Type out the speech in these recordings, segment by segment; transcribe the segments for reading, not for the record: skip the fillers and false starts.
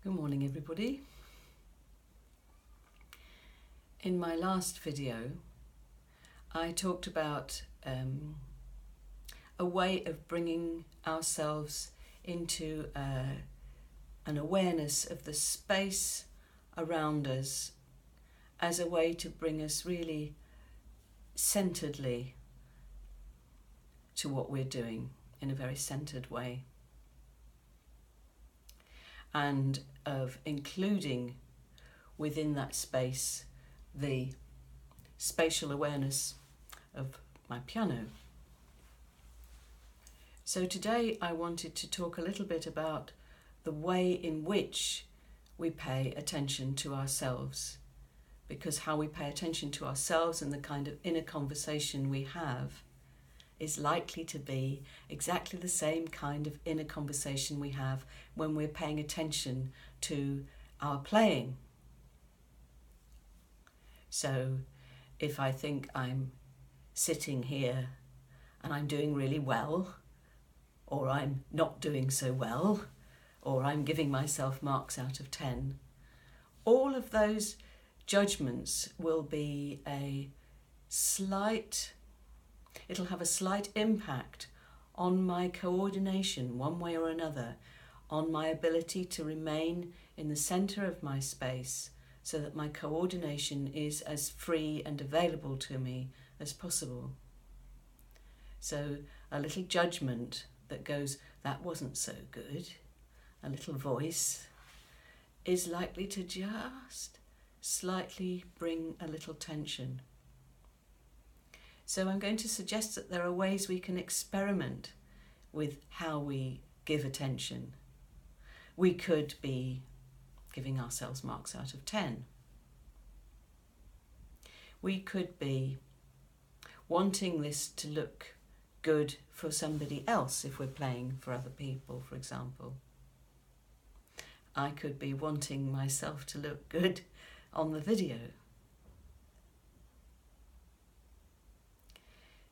Good morning, everybody. In my last video, I talked about a way of bringing ourselves into an awareness of the space around us as a way to bring us really centeredly to what we're doing in a very centered way, and of including within that space the spatial awareness of my piano. So today I wanted to talk a little bit about the way in which we pay attention to ourselves, because how we pay attention to ourselves and the kind of inner conversation we have is likely to be exactly the same kind of inner conversation we have when we're paying attention to our playing. So if I think I'm sitting here and I'm doing really well, or I'm not doing so well, or I'm giving myself marks out of 10, all of those judgments will be it'll have a slight impact on my coordination one way or another, on my ability to remain in the center of my space so that my coordination is as free and available to me as possible. So a little judgment that goes, that wasn't so good, a little voice, is likely to just slightly bring a little tension. So I'm going to suggest that there are ways we can experiment with how we give attention. We could be giving ourselves marks out of 10. We could be wanting this to look good for somebody else if we're playing for other people, for example. I could be wanting myself to look good on the video.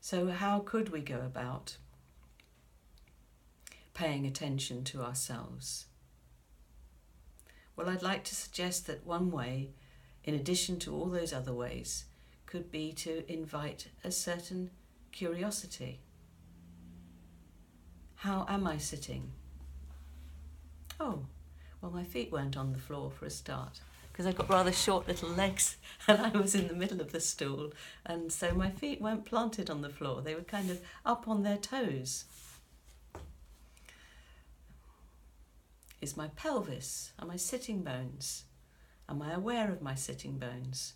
So how could we go about paying attention to ourselves? Well, I'd like to suggest that one way, in addition to all those other ways, could be to invite a certain curiosity. How am I sitting? Oh, well, my feet weren't on the floor for a start, because I've got rather short little legs and I was in the middle of the stool, and so my feet weren't planted on the floor. They were kind of up on their toes. Is my pelvis? Are my sitting bones? Am I aware of my sitting bones?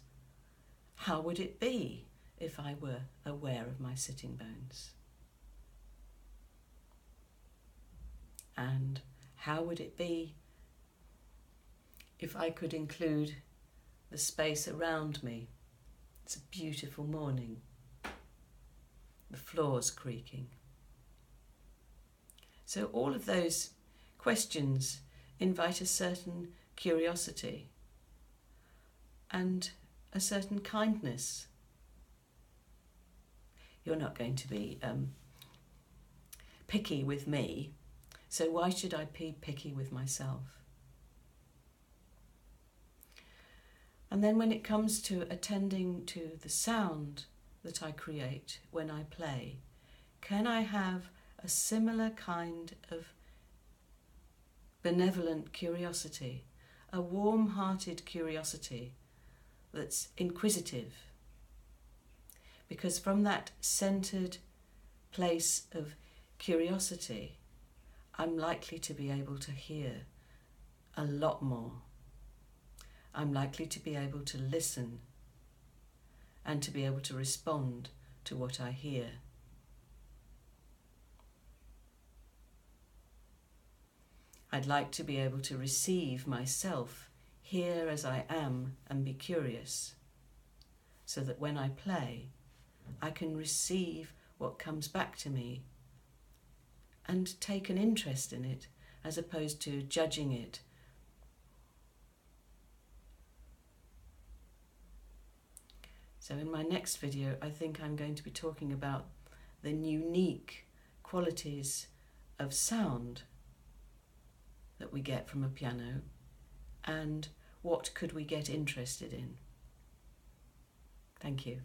How would it be if I were aware of my sitting bones? And how would it be if I could include the space around me? It's a beautiful morning. The floor's creaking. So all of those questions invite a certain curiosity and a certain kindness. You're not going to be picky with me, so why should I be picky with myself? And then when it comes to attending to the sound that I create when I play, can I have a similar kind of benevolent curiosity, a warm-hearted curiosity that's inquisitive? Because from that centered place of curiosity, I'm likely to be able to hear a lot more. I'm likely to be able to listen and to be able to respond to what I hear. I'd like to be able to receive myself here as I am and be curious, so that when I play, I can receive what comes back to me and take an interest in it as opposed to judging it. So in my next video, I think I'm going to be talking about the unique qualities of sound that we get from a piano and what could we get interested in? Thank you.